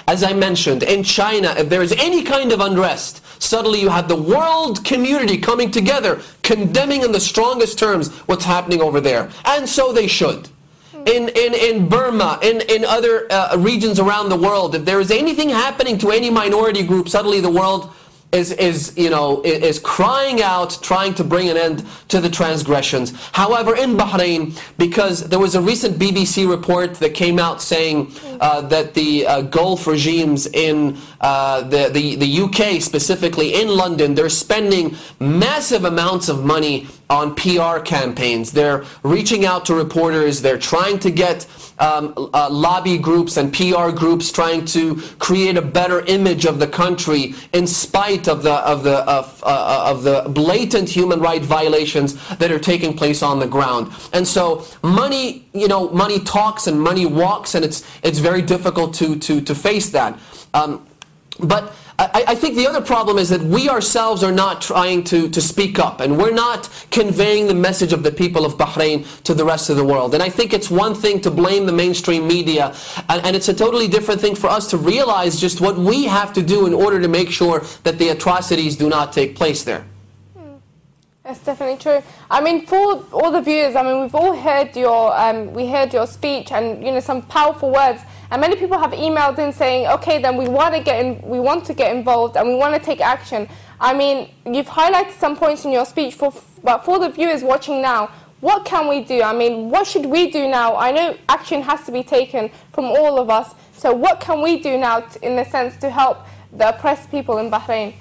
as I mentioned, in China, if there is any kind of unrest, suddenly you have the world community coming together, condemning in the strongest terms what's happening over there. And so they should. In Burma, in other regions around the world, if there is anything happening to any minority group, suddenly the world is crying out, trying to bring an end to the transgressions. However, in Bahrain, because there was a recent BBC report that came out saying that the Gulf regimes in the UK, specifically in London, they're spending massive amounts of money on PR campaigns. They're reaching out to reporters. They're trying to get lobby groups and PR groups trying to create a better image of the country in spite of the blatant human rights violations that are taking place on the ground. And so money, money talks and money walks, and it's very difficult to face that. But I think the other problem is that we ourselves are not trying to speak up, and we're not conveying the message of the people of Bahrain to the rest of the world. And I think it's one thing to blame the mainstream media, and it's a totally different thing for us to realize just what we have to do in order to make sure that the atrocities do not take place there. That's definitely true. I mean, for all the viewers, I mean, we've all heard your speech and some powerful words. And many people have emailed in saying, okay, then we want to get involved and we want to take action. I mean, you've highlighted some points in your speech, but for the viewers watching now, what can we do? I mean, what should we do now? I know action has to be taken from all of us. So what can we do now, in a sense, to help the oppressed people in Bahrain?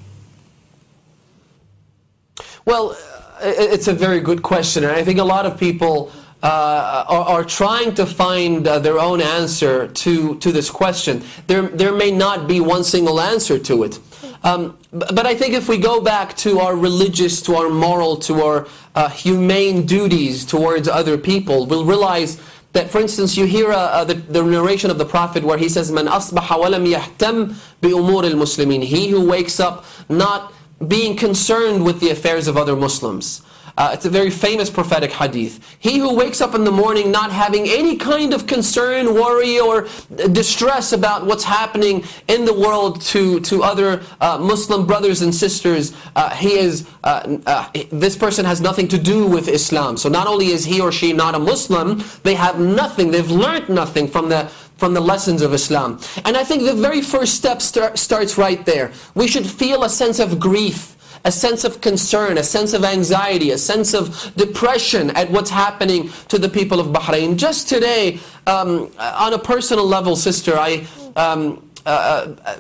Well, it's a very good question, and I think a lot of people are trying to find their own answer to this question. There may not be one single answer to it. But I think if we go back to our religious, to our moral, to our humane duties towards other people, we'll realize that, for instance, you hear the narration of the Prophet where he says, "Man asbaha wa lam yahtam bi umur al-muslimin." He who wakes up not being concerned with the affairs of other Muslims. It's a very famous prophetic hadith. He who wakes up in the morning not having any kind of concern, worry, or distress about what's happening in the world to other Muslim brothers and sisters, this person has nothing to do with Islam. So not only is he or she not a Muslim, they have nothing, they've learned nothing from the lessons of Islam. And I think the very first step starts right there. We should feel a sense of grief, a sense of concern, a sense of anxiety, a sense of depression at what's happening to the people of Bahrain. Just today, on a personal level, sister,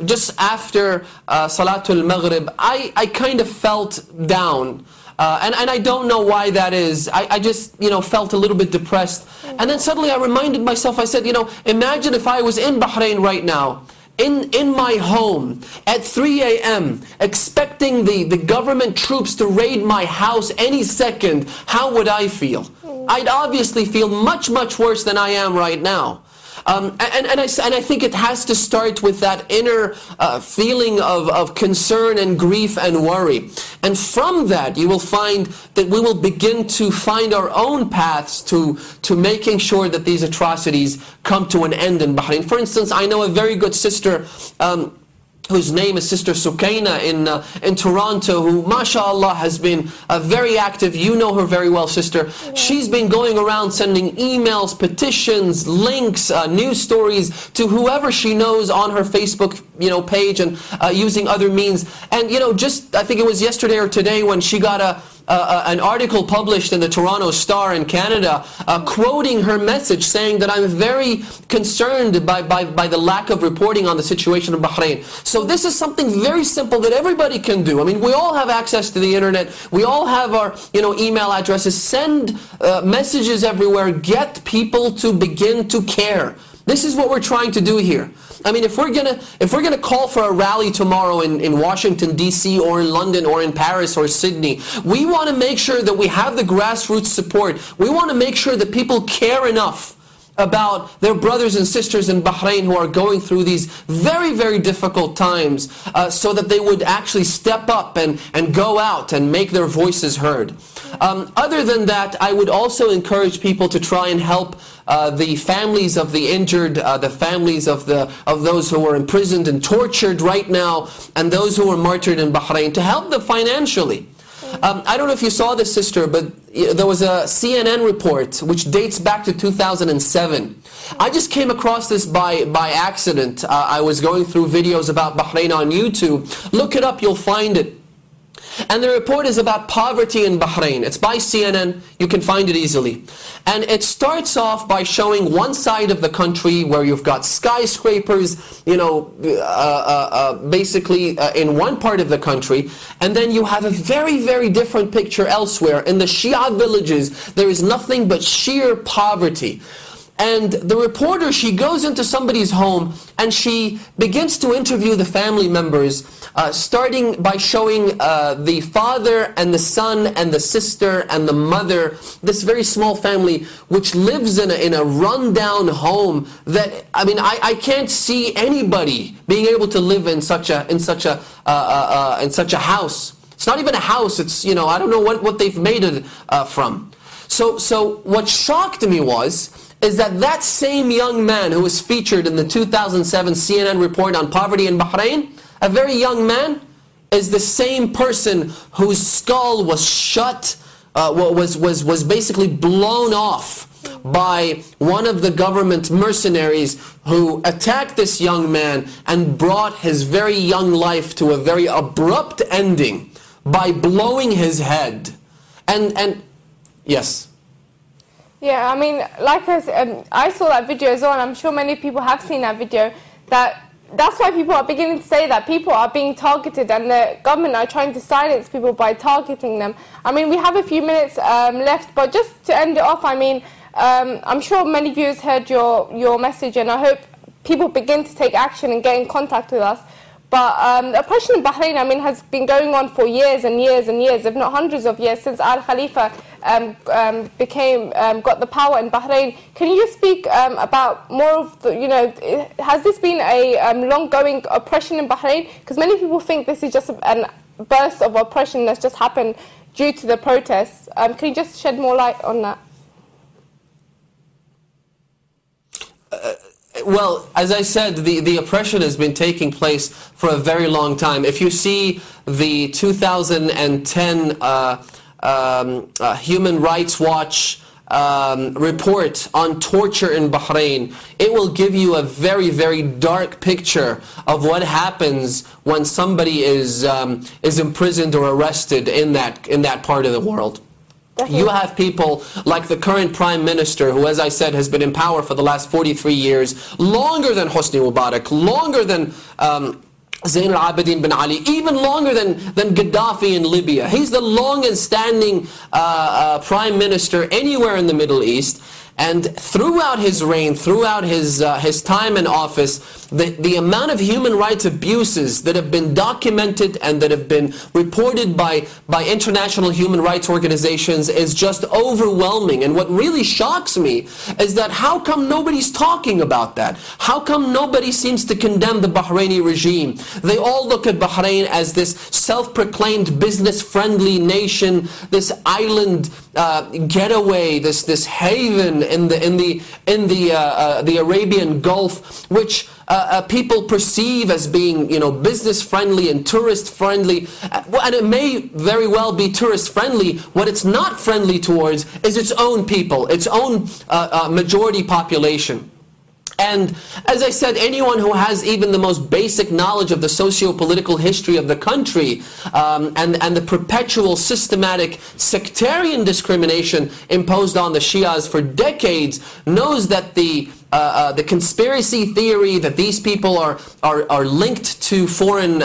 just after Salatul Maghrib, I kind of felt down. And I don't know why that is. I just, felt a little bit depressed. And then suddenly I reminded myself, I said, imagine if I was in Bahrain right now, in my home at 3 a.m. expecting the government troops to raid my house any second, how would I feel? I'd obviously feel much, much worse than I am right now. And I think it has to start with that inner feeling of concern and grief and worry. And from that, you will find that we will begin to find our own paths to making sure that these atrocities come to an end in Bahrain. For instance, I know a very good sister whose name is Sister Sukaina in Toronto, who, mashallah, has been very active. You know her very well, sister. Yeah. She's been going around sending emails, petitions, links, news stories to whoever she knows on her Facebook page, and using other means. And just, I think it was yesterday or today when she got an article published in the Toronto Star in Canada, quoting her message, saying that I'm very concerned by the lack of reporting on the situation in Bahrain. So this is something very simple that everybody can do. I mean, we all have access to the internet. We all have our email addresses. Send messages everywhere. Get people to begin to care. This is what we're trying to do here. I mean, if we're gonna call for a rally tomorrow in Washington, D.C., or in London, or in Paris, or Sydney, we want to make sure that we have the grassroots support. We want to make sure that people care enough about their brothers and sisters in Bahrain who are going through these very, very difficult times, so that they would actually step up and go out and make their voices heard. Other than that, I would also encourage people to try and help the families of the injured, the families of those who are imprisoned and tortured right now, and those who were martyred in Bahrain, to help them financially. I don't know if you saw this, sister, but there was a CNN report which dates back to 2007. I just came across this by accident. I was going through videos about Bahrain on YouTube. Look it up, you'll find it. And the report is about poverty in Bahrain. It's by CNN. You can find it easily. And it starts off by showing one side of the country where you've got skyscrapers, you know, basically in one part of the country. And then you have a very, very different picture elsewhere. In the Shia villages, there is nothing but sheer poverty. And the reporter, she goes into somebody's home and she begins to interview the family members, starting by showing the father and the son and the sister and the mother, this very small family which lives in a rundown home that, I mean, I can't see anybody being able to live in such a house. It's not even a house, it's, you know, I don't know what they've made it from. So what shocked me is that same young man who was featured in the 2007 CNN report on poverty in Bahrain, a very young man, is the same person whose skull was shut, was basically blown off by one of the government mercenaries who attacked this young man and brought his very young life to a very abrupt ending by blowing his head. And yes. Yeah, I mean, like I saw that video as well, and I'm sure many people have seen that video. That's why people are beginning to say that people are being targeted, and the government are trying to silence people by targeting them. I mean, we have a few minutes left, but just to end it off, I mean, I'm sure many viewers heard your message, and I hope people begin to take action and get in contact with us. But the oppression in Bahrain, I mean, has been going on for years and years and years, if not hundreds of years, since Al Khalifa got the power in Bahrain. Can you just speak about more of the, you know, has this been a long-going oppression in Bahrain? Because many people think this is just a burst of oppression that's just happened due to the protests. Can you just shed more light on that? Well, as I said, the oppression has been taking place for a very long time. If you see the 2010 Human Rights Watch report on torture in Bahrain, it will give you a very, very dark picture of what happens when somebody is imprisoned or arrested in that part of the world. You have people like the current Prime Minister, who, as I said, has been in power for the last 43 years, longer than Hosni Mubarak, longer than Zain al-Abidin bin Ali, even longer than Gaddafi in Libya. He's the longest standing Prime Minister anywhere in the Middle East. And throughout his reign, throughout his time in office, the amount of human rights abuses that have been documented and that have been reported by international human rights organizations is just overwhelming. And what really shocks me is that how come nobody's talking about that? How come nobody seems to condemn the Bahraini regime? They all look at Bahrain as this self-proclaimed business-friendly nation, this island getaway, this haven in the Arabian Gulf, which people perceive as being, you know, business friendly and tourist friendly, and it may very well be tourist friendly. What it's not friendly towards is its own people, its own majority population. And as I said, anyone who has even the most basic knowledge of the socio-political history of the country and the perpetual systematic sectarian discrimination imposed on the Shias for decades knows that the conspiracy theory that these people are linked to foreign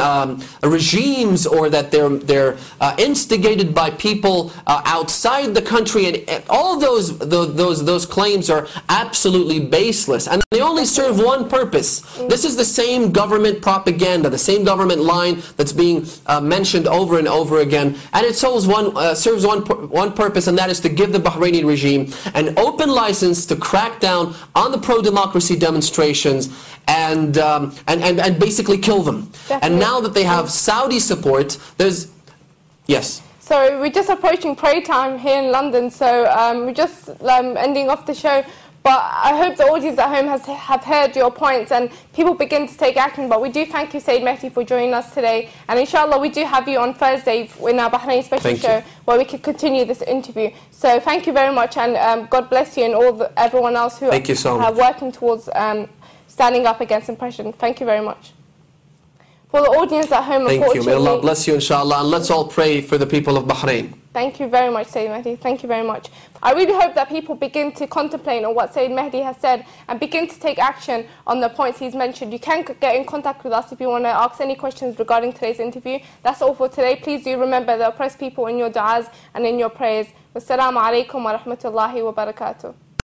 regimes, or that they're instigated by people outside the country, and all those claims are absolutely baseless, and they only serve one purpose. This is the same government propaganda, the same government line that's being mentioned over and over again, and it serves one purpose, and that is to give the Bahraini regime an open license to crack down on the pro-democracy demonstrations and basically kill them. Definitely. And now that they have Saudi support, there's... Yes? So we're just approaching prayer time here in London, so we're just ending off the show. But I hope the audience at home have heard your points and people begin to take action. But we do thank you, Sayyid Mehdi, for joining us today. And inshallah, we do have you on Thursday in our Bahrain special show where we can continue this interview. So thank you very much, and God bless you and everyone else who are working towards standing up against oppression. Thank you very much. For the audience at home, thank you. May Allah bless you, inshallah. And let's all pray for the people of Bahrain. Thank you very much, Sayyid Mehdi. Thank you very much. I really hope that people begin to contemplate on what Sayyid Mehdi has said and begin to take action on the points he's mentioned. You can get in contact with us if you want to ask any questions regarding today's interview. That's all for today. Please do remember the oppressed people in your du'as and in your prayers. Wassalamu alaikum wa rahmatullahi wa barakatuh.